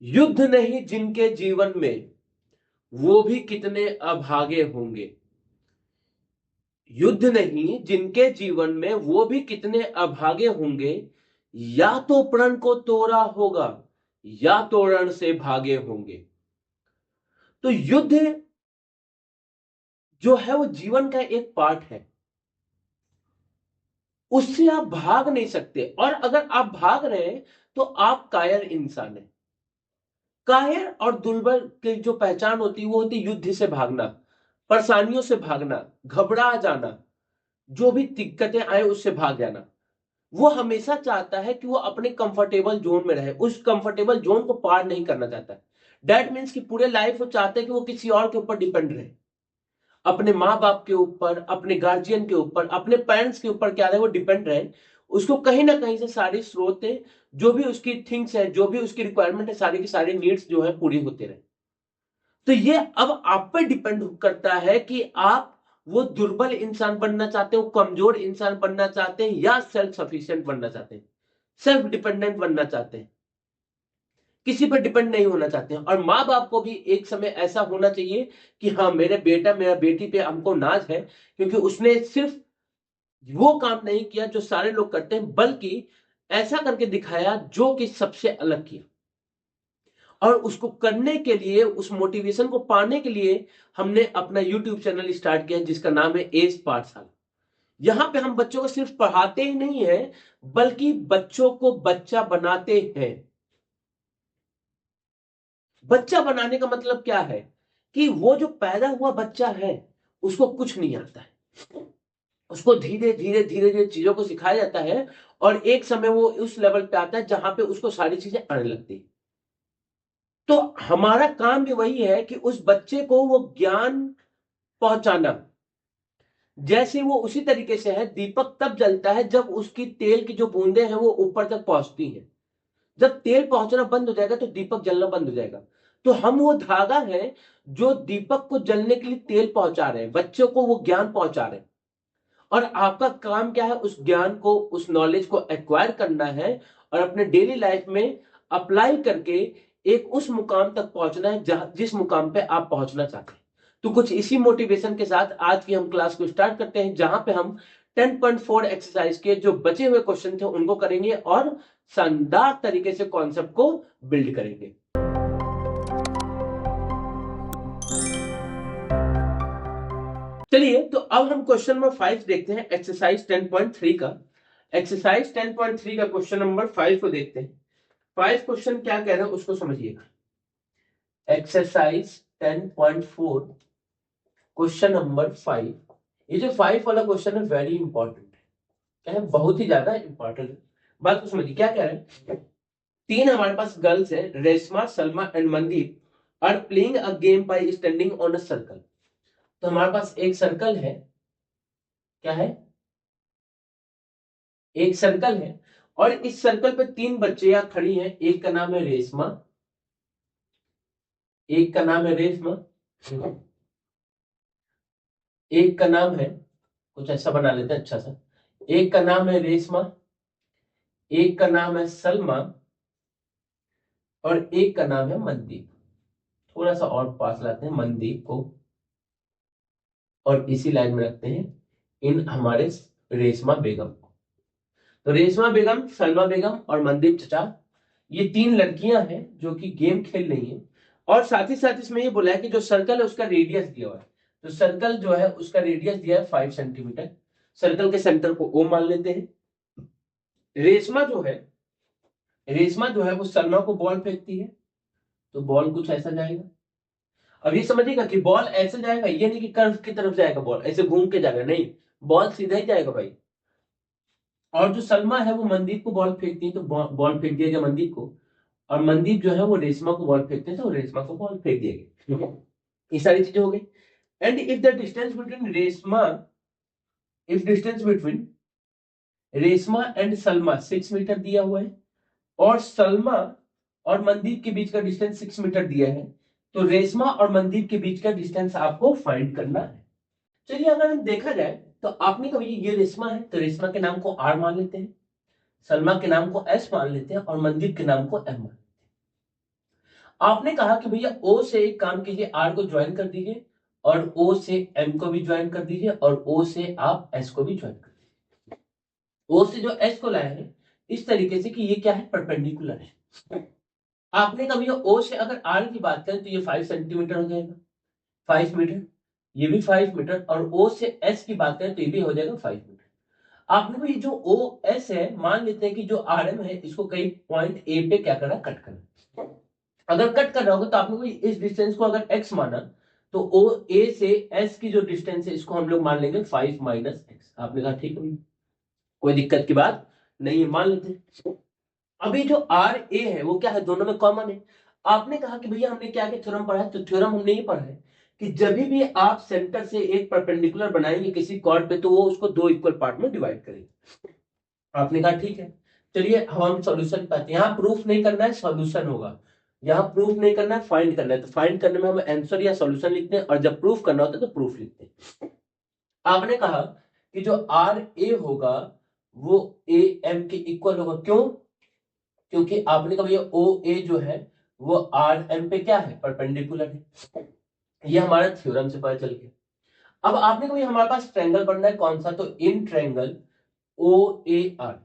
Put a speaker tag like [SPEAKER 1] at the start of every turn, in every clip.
[SPEAKER 1] युद्ध नहीं जिनके जीवन में वो भी कितने अभागे होंगे। युद्ध नहीं जिनके जीवन में वो भी कितने अभागे होंगे। या तो प्रण को तोड़ा होगा या तो रण से भागे होंगे। तो युद्ध जो है वो जीवन का एक पार्ट है, उससे आप भाग नहीं सकते। और अगर आप भाग रहे हैं तो आप कायर इंसान हैं। कायर और दुर्बल की जो पहचान होती है वो होती है युद्ध से भागना, परेशानियों से भागना, घबरा जाना, जो भी दिक्कतें आए उससे भाग जाना। वो हमेशा चाहता है कि वो अपने कंफर्टेबल जोन में रहे, उस कंफर्टेबल जोन को पार नहीं करना चाहता। दैट मीन्स कि पूरे लाइफ वो चाहते हैं कि वो किसी और के ऊपर डिपेंड रहे, अपने माँ बाप के ऊपर, अपने गार्जियन के ऊपर, अपने पेरेंट्स के ऊपर क्या रहे, वो डिपेंड रहे। उसको कहीं ना कहीं से सारी स्रोतें, जो भी उसकी थिंग्स है, जो भी उसकी रिक्वायरमेंट है, सारी की सारी नीड्स जो है पूरी होते रहे। तो ये अब आप पे डिपेंड करता है कि आप वो दुर्बल इंसान बनना चाहते हो, कमजोर इंसान बनना चाहते हैं, या सेल्फ सफिशिएंट बनना चाहते हैं, सेल्फ डिपेंडेंट बनना चाहते हैं, किसी पर डिपेंड नहीं होना चाहते हैं। और माँ बाप को भी एक समय ऐसा होना चाहिए कि हाँ, मेरे बेटा मेरा बेटी पे हमको नाज है, क्योंकि उसने सिर्फ वो काम नहीं किया जो सारे लोग करते हैं, बल्कि ऐसा करके दिखाया जो कि सबसे अलग किया। और उसको करने के लिए, उस मोटिवेशन को पाने के लिए हमने अपना YouTube चैनल स्टार्ट किया जिसका नाम है एज पाठशाला। यहां पे हम बच्चों को सिर्फ पढ़ाते ही नहीं है, बल्कि बच्चों को बच्चा बनाते हैं। बच्चा बनाने का मतलब क्या है कि वो जो पैदा हुआ बच्चा है उसको कुछ नहीं आता है, उसको धीरे धीरे धीरे धीरे चीजों को सिखाया जाता है, और एक समय वो उस लेवल पे आता है जहां पे उसको सारी चीजें आने लगती है। तो हमारा काम भी वही है कि उस बच्चे को वो ज्ञान पहुंचाना। जैसे वो उसी तरीके से है, दीपक तब जलता है जब उसकी तेल की जो बूंदे हैं वो ऊपर तक पहुंचती हैं। जब तेल पहुंचना बंद हो जाएगा तो दीपक जलना बंद हो जाएगा। तो हम वो धागा है जो दीपक को जलने के लिए तेल पहुंचा रहे हैं, बच्चों को वो ज्ञान पहुंचा रहे हैं। और आपका काम क्या है, उस ज्ञान को, उस नॉलेज को एक्वायर करना है और अपने डेली लाइफ में अप्लाई करके एक उस मुकाम तक पहुंचना है जहां जिस मुकाम पे आप पहुंचना चाहते हैं। तो कुछ इसी मोटिवेशन के साथ आज की हम क्लास को स्टार्ट करते हैं, जहां पे हम 10.4 एक्सरसाइज के जो बचे हुए क्वेश्चन थे उनको करेंगे और शानदार तरीके से कॉन्सेप्ट को बिल्ड करेंगे। चलिए, तो अब हम क्वेश्चन नंबर 5 देखते हैं, एक्सरसाइज 10.3 का। एक्सरसाइज 10.3 का क्वेश्चन नंबर 5 को देखते हैं। 5 क्वेश्चन क्या कह रहे हैं उसको समझिएगा। Exercise 10.4 question number 5। ये जो 5 वाला क्वेश्चन है वेरी इंपॉर्टेंट है, क्या है, बहुत ही ज्यादा इंपॉर्टेंट है। बात को समझिए क्या कह रहे हैं। तीन हमारे पास गर्ल्स है, Reshma, Salma and Mandeep are playing a game by standing on a circle. तो हमारे पास एक सर्कल है, क्या है, एक सर्कल है, और इस सर्कल पे तीन बच्चियां खड़ी हैं। एक का नाम है रेशमा, एक का नाम है रेशमा, एक का नाम है, कुछ ऐसा बना लेते हैं अच्छा सा, एक का नाम है रेशमा, एक का नाम है सलमा, और एक का नाम है मनदीप। थोड़ा सा और पास लाते हैं मनदीप को, और इसी लाइन में रखते हैं इन हमारे रेशमा बेगम को। तो रेशमा बेगम, सलमा बेगम और मनदीप चचा, ये तीन लड़कियां हैं जो कि गेम खेल रही हैं। और साथ ही साथ इसमें ये बोला है कि जो सर्कल है उसका रेडियस दिया हुआ है। तो सर्कल जो है उसका रेडियस दिया है 5 सेंटीमीटर। सर्कल के सेंटर को O मान लेते हैं। रेशमा जो है, रेशमा जो है वो सलमा को बॉल फेंकती है, तो बॉल कुछ ऐसा जाएगा। अब ये समझिएगा कि बॉल ऐसे जाएगा, ये नहीं कि कर्व की तरफ जाएगा, बॉल ऐसे घूम के जाएगा, नहीं, बॉल सीधा ही जाएगा भाई। और जो सलमा है वो मनदीप को बॉल फेंकती है, तो बॉल फेंक दिया गया मनदीप को। और मनदीप जो है वो रेशमा को बॉल फेंकते हैं, तो रेशमा को बॉल फेंक दिया गया। ये सारी चीजें हो गई। And if the distance between Reshma, if distance between Reshma and Salma 6 metre दिया हुआ है, और सलमा और मनदीप के बीच का डिस्टेंस 6 मीटर दिया है, तो रेशमा और मनदीप के बीच का डिस्टेंस आपको फाइंड करना है। चलिए, अगर हम देखा जाए तो आपने कभी, ये रेशमा है तो रेशमा के नाम को R मान लेते हैं, सलमा के नाम को S मान लेते हैं, और मनदीप के नाम को M मान लेते हैं। आपने कहा कि भैया ओ से एक काम कीजिए, आर को ज्वाइन कर दीजिए और ओ से एम को भी ज्वाइन कर दीजिए और ओ से आप एस को भी ज्वाइन कर दीजिए। ओ से जो एस को लाए हैं इस तरीके से कि ये क्या है, परपेंडिकुलर है। आपने कहा भैया ओ से अगर आर की बात करें तो ये 5 सेंटीमीटर हो जाएगा, 5 मीटर, ये भी 5 मीटर, और ओ से एस की बात करें तो ये भी हो जाएगा 5 मीटर। आपने भी जो ओ एस है, मान लेते हैं कि जो आर एम है इसको कहीं पॉइंट ए पे क्या करना, कट करना। अगर कट कर रहा होगा तो आपने कोई इस डिस्टेंस को अगर एक्स माना तो ओ ए से एस की जो डिस्टेंस है इसको हम लोग मान लेंगे 5 माइनस एक्स। आपने कहा ठीक है, कोई दिक्कत की बात नहीं है, मान लेते हैं। अभी जो आर ए है वो क्या है, दोनों में कॉमन है। आपने कहा कि भैया हमने क्या क्या थ्योरम पढ़ा है, तो थ्योरम हमने ये पढ़ा है कि जब भी आप सेंटर से एक परपेंडिकुलर बनाएंगे किसी कॉर्ड पे तो वो उसको दो इक्वल पार्ट में डिवाइड करेंगे। आपने कहा ठीक है, चलिए हम सॉल्यूशन पाते हैं। यहाँ प्रूफ नहीं करना है, सॉल्यूशन होगा। यहाँ प्रूफ नहीं करना है, फाइंड करना है। तो फाइंड करने में हम आंसर या सॉल्यूशन लिखते हैं और जब प्रूफ करना होता है तो प्रूफ लिखते हैं। आपने कहा कि जो आर ए होगा वो ए एम के इक्वल होगा। क्यों? क्योंकि आपने कहा ओ ए जो है वो आर एम पे क्या है, परपेंडिकुलर है। ये हमारा थ्योरम से पता चल गया। अब आपने कहा हमारे पास ट्रायंगल बनना है, कौन सा, तो in triangle O A R.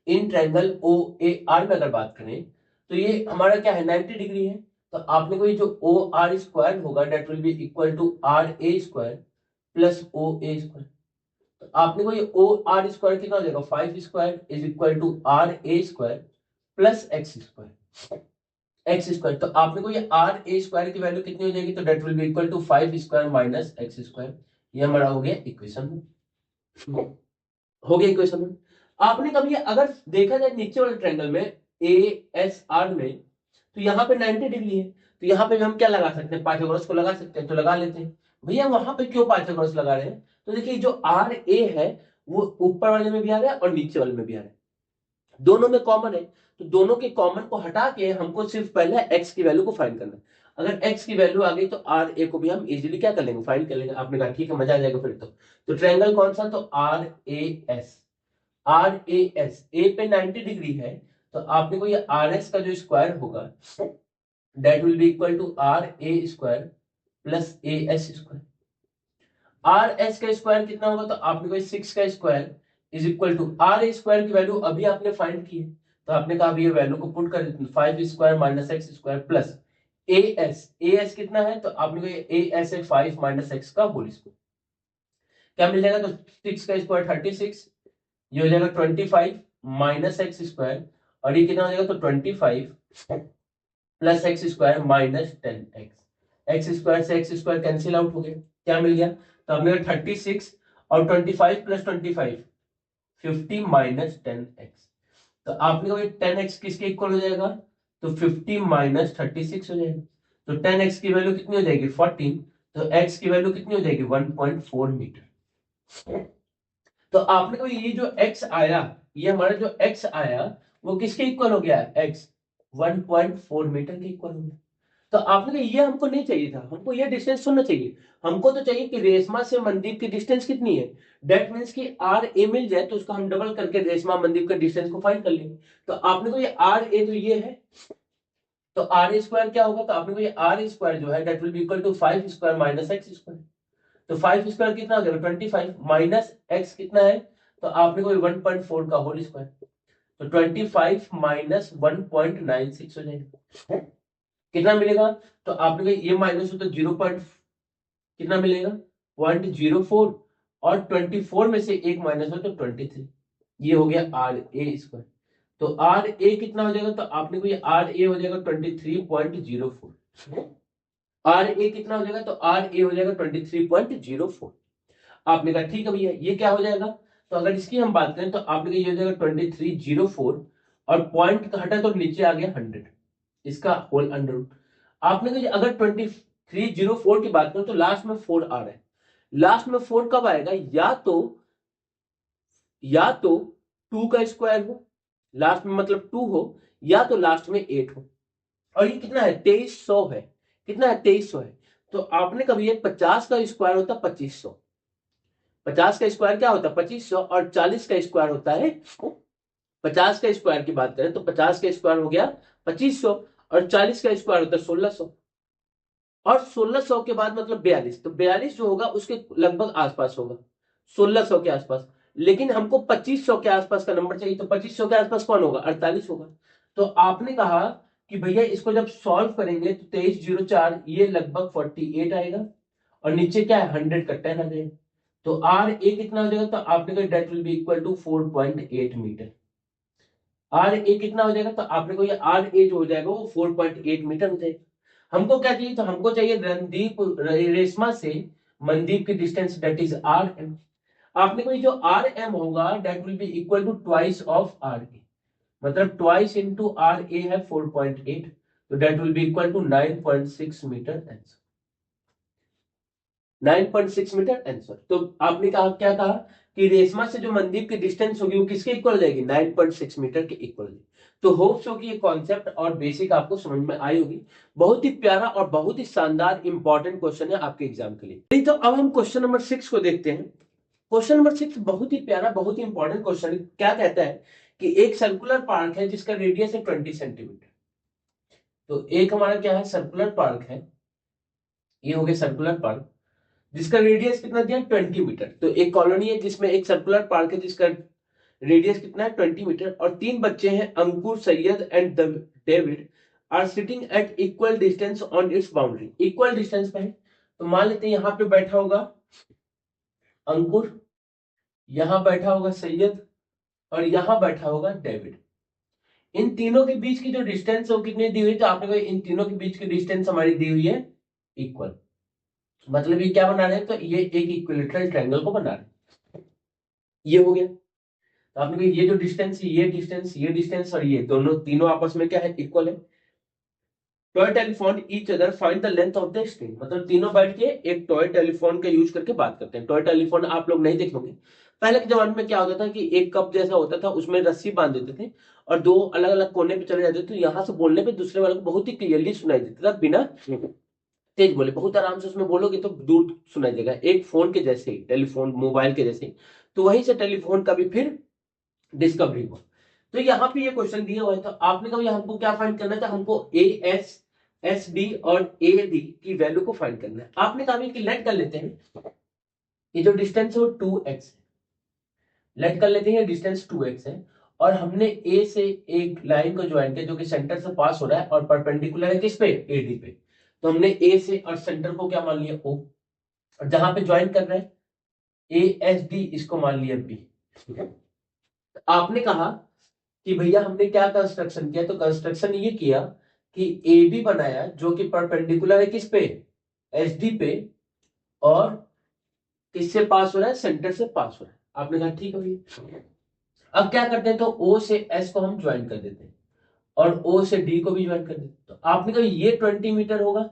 [SPEAKER 1] In triangle O A R में अगर बात करें तो ये हमारा क्या है, 90 डिग्री है। तो आपने कोई जो ओ आर स्क्वायर होगा that will be equal to R A square plus O A square. तो आपने को ये ओ आर स्क्वायर कितना हो जाएगा, 5 square is equal to R A square plus x square, X square. तो आपने को ये आर ए स्क्वायर की वैल्यू कितनी हो जाएगी, तो that will be equal to 5 square minus x square. ये हमारा हो गया इक्वेशन, हो गया इक्वेशन। आपने कभी अगर देखा जाए नीचे वाले ट्रायंगल में ए एस आर में, तो यहाँ पे 90 डिग्री है, तो यहाँ पे भी हम क्या लगा सकते हैं, पाइथागोरस को लगा सकते हैं, तो लगा लेते हैं। भैया वहां पे क्यों पाइथागोरस लगा रहे हैं, तो देखिए जो आर ए है वो ऊपर वाले में भी आ रहा है और नीचे वाले में भी आ रहा है, दोनों में कॉमन है। तो दोनों के कॉमन को हटा के हमको सिर्फ पहले एक्स की वैल्यू को फाइंड करना है। अगर एक्स की वैल्यू आ गई तो आर ए को भी हम इजीली क्या कर लेंगे, फाइंड कर लेंगे। आपने कहा ठीक है, मजा आ जाएगा फिर तो ट्रायंगल कौन सा, तो R A S. R A S, A पे 90 डिग्री है, तो आपने को ये आर एस का जो स्क्वायर होगा that will be equal to R A square plus A S square. R S का स्क्वायर कितना होगा, तो आपने को 6 का square is equal to R A square की वैल्यू अभी आपने फाइंड की है, तो आपने कहा अभी ये वैल्यू को पुट कर देते हैं, 5 square minus x square plus A S कितना है, तो आपने को ये ए एस है 5 माइनस एक्स का होल स्क्वायर। क्या मिल जाएगा, तो 6 का स्क्वायर 36, ये हो जाएगा 25 माइनस एक्स स्क्वायर, और ये कितना हो जाएगा, तो 25 plus x square minus 10x। X square से एक्स स्क्वायर कैंसिल आउट हो गया, क्या मिल गया, तो हमने 36 और 25 प्लस 25 50 माइनस 10x। तो आपने कहा 10x किसके इक्वल हो जाएगा, तो 50 माइनस 36 हो जाएगा। तो 10x की वैल्यू कितनी हो जाएगी, 14। तो x की वैल्यू कितनी हो जाएगी, 1.4 मीटर। तो आपने कहा ये जो x आया, ये हमारा जो x आया वो किसके इक्वल हो गया, x 1.4 मीटर के इक्वल हो गया। तो आपने कहा ये हमको नहीं चाहिए था, हमको ये डिस्टेंस सुनना चाहिए। हमको तो चाहिए कि रेशमा से मनदीप की डिस्टेंस कितनी है, दैट मींस कि आर ए मिल जाए तो उसको हम डबल करके रेशमा मनदीप का डिस्टेंस को फाइंड कर लेंगे। तो आपने को ये आर ए तो ये है, तो आर ए स्क्वायर क्या होगा, तो आपने को ये आर ए स्क्वायर जो है that will be equal to 5 square minus x square. तो 5 स्क्वायर कितना हो जाएगा, 25 माइनस एक्स कितना है, तो आपने को 1.4 का होल स्क्वायर, तो 25 माइनस 1.96 हो जाएगा, कितना मिलेगा, तो आपने ये माइनस हो तो 0. कितना मिलेगा, 0.04, और 24 में से एक माइनस हो तो 23। ये हो गया आर ए स्क्वायर। तो आर ए कितना हो जाएगा, तो आपने को ये आर ए हो जाएगा 23.04। आर ए कितना हो जाएगा, तो आर ए हो जाएगा 23.04। आपने कहा ठीक है भैया ये क्या हो जाएगा, तो अगर इसकी हम बात करें तो आपने कहा ये हो जाएगा 2304, और पॉइंट का हटा तो नीचे आ गया 100, इसका होल अंडर रूट। आपने कहा अगर 2304 की बात करें तो लास्ट में 4 आ रहा है, लास्ट में 4 कब आएगा, या तो 2 का स्क्वायर हो, लास्ट में मतलब 2 हो, या तो लास्ट में 8 हो। और ये कितना है, 2300 है, कितना है, 2300 है। तो आपने कभी ये 50 का स्क्वायर होता 2500, 50 का स्क्वायर क्या होता है 2500, और 40 का स्क्वायर होता है, 50 का स्क्वायर की बात करें तो 50 का स्क्वायर हो गया 2500, और 40 का स्क्वायर होता है 1600, और 1600 के बाद मतलब 42, तो 42 जो होगा उसके लगभग आसपास होगा, 1600 के आसपास। लेकिन हमको 2500 के आसपास का नंबर चाहिए, तो 2500 के आसपास कौन होगा, 48 होगा। तो आपने कहा कि भैया इसको जब सॉल्व करेंगे तो 2304 ये लगभग 48 आएगा, और नीचे क्या है 100 का 10 आ जाएगा, तो आर ए कितना हो जाएगा, तो आपने कहा that will be equal to 4.8 metre. R A कितना हो जाएगा, तो आपने को ये आर ए जो हो जाएगा वो 4.8 मीटर हो जाएगा। हमको क्या चाहिए, तो हमको चाहिए रणदीप रेशमा से मनदीप की distance, that is R M. आपने को जो आर एम होगा that will be equal to twice of R A, मतलब ट्वाइस इंटू आर ए है 4.8, तो that will be equal to 9.6 metre answer, 9.6 metre answer. तो आपने कहा क्या कहा कि रेशमा से जो मनदीप की डिस्टेंस होगी वो किसके इक्वल जाएगी, 9.6 मीटर के इक्वल। तो होप्स हो कि ये कॉन्सेप्ट और बेसिक आपको समझ में आई होगी। बहुत ही प्यारा और बहुत ही शानदार इंपॉर्टेंट क्वेश्चन है आपके एग्जाम के लिए। तो अब हम क्वेश्चन नंबर 6 को देखते हैं। क्वेश्चन नंबर 6 बहुत ही प्यारा, बहुत ही इंपॉर्टेंट क्वेश्चन है। क्या कहता है कि एक सर्कुलर पार्क है जिसका रेडियस है 20 सेंटीमीटर। तो एक हमारा क्या है, सर्कुलर पार्क है, ये हो गया सर्कुलर पार्क जिसका रेडियस कितना दिया 20 मीटर। तो एक कॉलोनी है जिसमें एक सर्कुलर पार्क है जिसका रेडियस कितना है 20 मीटर, और 3 बच्चे हैं Ankur, Syed and David are sitting at equal distance on its boundary. Equal distance पे है, तो मान लेते हैं यहां पे बैठा होगा अंकुर, यहां बैठा होगा सैयद, और यहां बैठा होगा डेविड। इन तीनों के बीच की जो डिस्टेंस है वो कितनी दी हुई है, तो आपने कहा इन तीनों के बीच की डिस्टेंस हमारी दी हुई है इक्वल। मतलब ये क्या बना रहे हैं, तो ये एक इक्विलेटरल ट्रायंगल को बना रहे हैं। ये हो गया, तो आपने कहा ये जो डिस्टेंस, ये डिस्टेंस, ये डिस्टेंस और ये दोनों तीनों आपस में क्या है, इक्वल है। Toy telephone each other find the length of the string, मतलब तीनों बैठ के एक टॉय टेलीफोन का यूज करके बात करते हैं। टॉय टेलीफोन आप लोग नहीं देखोगे, पहले के जमाने में क्या होता था कि एक कप जैसा होता था, उसमें रस्सी बांध देते थे और दो अलग अलग कोने पे चले जाते थे, तो यहां से बोलने पे दूसरे वाले को बहुत ही क्लियरली सुनाई देता था, बिना तेज बोले। बहुत आराम से उसमें बोलोगे तो दूर सुनाई देगा, एक फोन के जैसे ही, टेलीफोन मोबाइल के जैसे ही। तो वहीं से टेलीफोन का भी फिर डिस्कवरी हुआ। तो यहाँ पे ये क्वेश्चन दिया हुआ है, तो आपने कहा हमको क्या फाइंड करना था, हमको ए एस एस डी और ए डी की वैल्यू को फाइंड करना है। आपने कहा कि लेट कर लेते हैं, ये जो डिस्टेंस है वो 2x है, लेट कर लेते हैं डिस्टेंस 2x है, और हमने ए से एक लाइन को ज्वाइन किया जो कि सेंटर से पास हो रहा है और परपेंडिकुलर है किस पे, एडी पे। तो हमने ए से और सेंटर को क्या मान लिया ओ, और जहां पे ज्वाइन कर रहे हैं ए एस डी इसको मान लिया बी। आपने कहा कि भैया हमने क्या कंस्ट्रक्शन किया, तो कंस्ट्रक्शन ये किया कि ए बी बनाया जो कि परपेंडिकुलर है किस पे, एच डी पे, और किससे पास हो रहा है, सेंटर से पास हो रहा है। आपने कहा ठीक है भैया। अब क्या करते हैं, तो ओ से एस को हम ज्वाइन कर देते हैं और ओ से डी को भी ज्वाइन कर देते हैं। तो आपने कहा ये 20 मीटर होगा,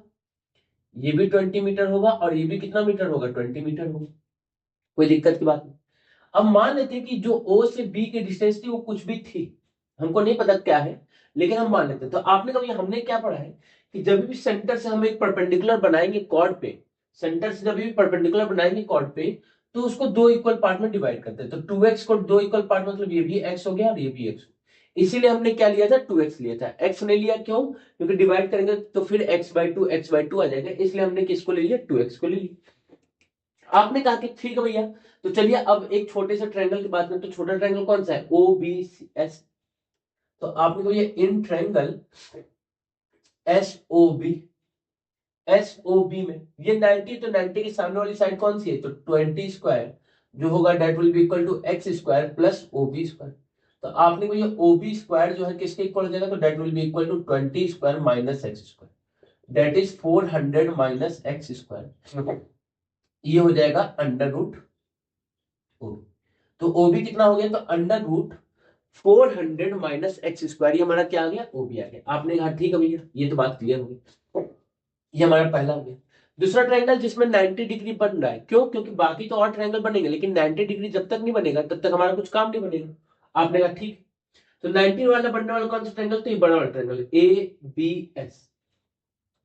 [SPEAKER 1] ये भी 20 मीटर होगा, और ये भी कितना मीटर होगा, 20 मीटर होगा, कोई दिक्कत की बात नहीं। अब मान लेते हैं कि जो ओ से बी की डिस्टेंस थी वो कुछ भी थी, हमको नहीं पता क्या है, लेकिन हम मान लेते हैं। तो आपने कहा हमने क्या पढ़ा है कि जब भी सेंटर से हम एक परपेंडिकुलर बनाएंगे कॉर्ड पे, सेंटर से जब भी परपेंडिकुलर बनाएंगे कॉर्ड पे, तो उसको दो इक्वल पार्ट में डिवाइड करते हैं। तो 2x को दो इक्वल पार्ट, मतलब ये भी x हो गया और ये भी x, इसीलिए हमने क्या लिया था, 2x लिया था। x नहीं लिया, क्यों, क्योंकि डिवाइड करेंगे तो फिर x/2 आ जाएगा, इसलिए हमने किसको ले लिया, 2x को ले लिया। आपने कहा कि ठीक है भैया, तो चलिए अब एक छोटे से ट्रायंगल की बात करें। तो छोटा ट्रायंगल कौन सा है, ओ बी एस। तो आपने को ये इन triangle S O B, S O B में ये 90, तो 90 के सामने वाली साइड कौन सी है, तो 20 स्क्वायर जो होगा that will be equal to X square plus O B square. तो आपने को ये ओ बी स्क्वायर जो है किसके इक्वल हो जाएगा, तो that will be equal to 20 square minus x square, that is 400 minus x square, ये हो जाएगा अंडर रूट ओ। तो ओ बी कितना हो गया, तो under root 400 minus x square, ये हमारा क्या आ गया, ओ बी आ गया। आपने कहा ठीक है भैया, ये तो बात क्लियर हो गई, ये हमारा पहला हो गया। दूसरा ट्रायंगल जिसमें 90 डिग्री बन रहा है, क्यों, क्योंकि बाकी तो और ट्रायंगल बनेंगे, लेकिन 90 डिग्री जब तक नहीं बनेगा तब तक हमारा कुछ काम नहीं बनेगा। आपने कहा ठीक, तो 90 वाला बनने वाला कौन सा ट्रायंगल, तो ये बड़ा वाला ट्रायंगल ए बी एस।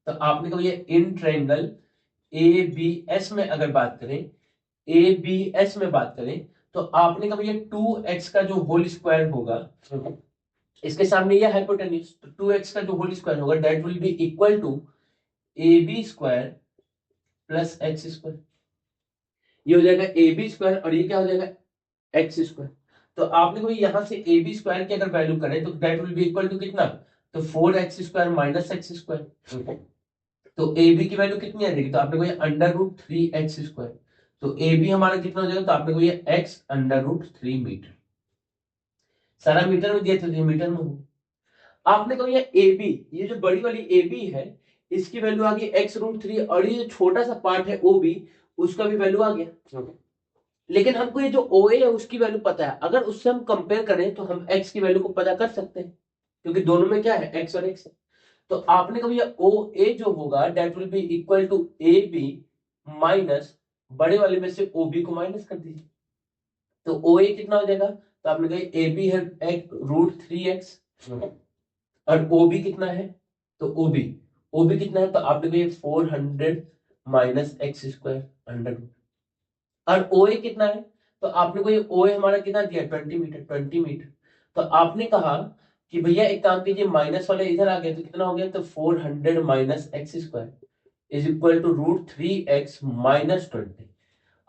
[SPEAKER 1] तो आपने कहा ये इन ट्रायंगल ए बी एस में अगर बात करें, ए बी एस में बात करें, तो आपने कहा ये 2x का जो होल स्क्वायर होगा, इसके सामने ये हाइपोटेन्यूज, तो 2x का जो होल स्क्वायर होगा that will be equal to ab square plus x square. ये हो जाएगा ab स्क्वायर और ये क्या हो जाएगा एक्स स्क्वायर। तो आपने कोई यहां से ए बी स्क्वायर की अगर वैल्यू करें तो that will be equal to कितना, तो 4x square minus x square. तो ए बी की वैल्यू कितनी आ जाएगी, तो आपने कोई अंडर रूट 3x स्क्वायर। तो ए बी हमारा कितना हो जाएगा, तो आपने कोई x अंडर रूट 3 मीटर। सारा मीटर में दिया तो ये मीटर में हो। आपने कहा ये ए बी, ये जो बड़ी वाली ए बी है इसकी वैल्यू आ गई x√3 और ये जो छोटा सा पार्ट है ओ बी उसका भी वैल्यू आ गया। लेकिन हमको ये जो ओ ए है उसकी वैल्यू पता है, अगर उससे हम कंपेयर करें तो हम x की वैल्यू को पता कर सकते हैं क्योंकि दोनों में क्या है x और x है। तो आपने कहा ये ओ ए जो होगा that will be equal to A B minus बड़े वाले में से ओ बी को माइनस कर दीजिए। तो ओ ए कितना हो जाएगा, तो आपने कहा ए बी है √3x और ओ बी कितना है, तो ओ बी कितना है, तो आपने कहा 400 minus x square under root. और ओ ए कितना है, तो आपने को ये ओ ए हमारा कितना दिया 20 मीटर। तो आपने कहा कि भैया एक काम कीजिए माइनस वाले इधर आ गए तो कितना हो गया, तो 400 minus x square is equal to √3x minus 20।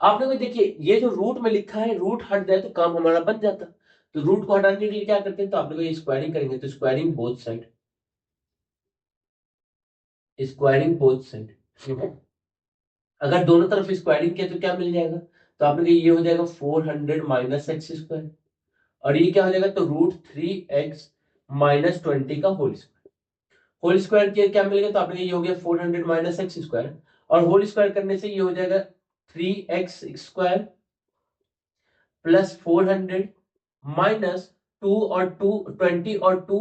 [SPEAKER 1] आपने को देखिए ये जो रूट में लिखा है रूट हट जाए तो काम हमारा बन जाता। तो रूट को हटाने के लिए क्या करते हैं, तो आपने को ये स्क्वायरिंग करेंगे, तो squaring both side, squaring both side. अगर दोनों तरफ स्क्वायरिंग किया तो क्या मिल जाएगा, तो आपने कहा ये हो जाएगा 400 माइनस एक्स स्क्वायर और ये क्या हो जाएगा, तो √3x माइनस 20 का होल स्क्वायर किया क्या मिलेगा, तो आपने ये हो गया 400 माइनस एक्स स्क्वायर और होल स्क्वायर करने से ये हो जाएगा 3x स्क्वायर प्लस 400 माइनस 2 और 2 20 और 2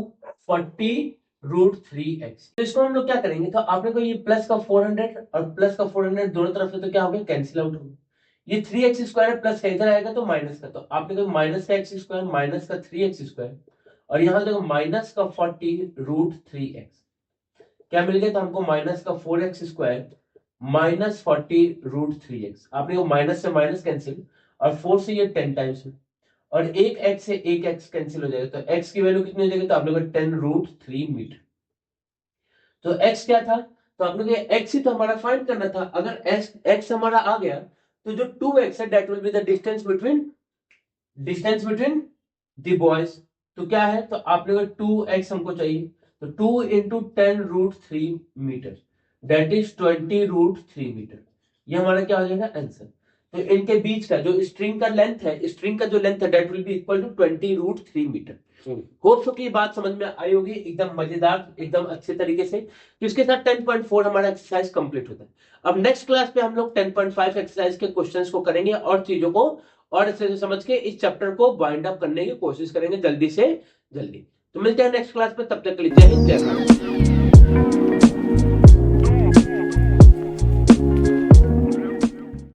[SPEAKER 1] 40 √3x। तो इसको हम लोग क्या करेंगे, तो आपने को ये प्लस का 400 और प्लस का 400 दोनों तरफ से तो क्या हो गया कैंसिल आउट हो गया। ये 3x स्क्वायर प्लस का इधर आएगा तो माइनस का, तो आपने को माइनस का एक्स स्क्वायर माइनस का 3x स्क्वायर और यहां देखो माइनस का 40 √3x क्या मिल गया, तो हमको माइनस का 4x स्क्वायर माइनस 40 √3x। आपने वो माइनस से माइनस कैंसिल और 4 से ये 10 टाइम्स में और एक x से एक x कैंसिल हो जाएगा, तो x की वैल्यू कितनी हो जाएगी, तो आप लोग 10 √3 मीटर। तो x क्या था, तो आप लोग x ही तो हमारा फाइंड करना था। अगर x हमारा आ गया तो जो 2x है that will be the distance between the boys. तो क्या है, तो आप लोग 2x हमको चाहिए, तो 2 into 10 √3 metre that is 20 √3 metre. ये हमारा क्या हो जाएगा आंसर। तो इनके बीच का जो स्ट्रिंग का लेंथ है, स्ट्रिंग का जो लेंथ है that will be equal to 20 √3 metre. Hope so की बात समझ में आई होगी, एकदम मजेदार एकदम अच्छे तरीके से। तो इसके साथ 10.4 हमारा एक्सरसाइज कंप्लीट होता है। अब नेक्स्ट क्लास पे हम लोग 10.5 एक्सरसाइज के क्वेश्चंस को करेंगे और चीजों को और अच्छे से समझ के इस चैप्टर को बाइंड अप करने की कोशिश करेंगे जल्दी से जल्दी। तो मिलते हैं नेक्स्ट क्लास में, तब तक के लिए जय हिंद जय भारत।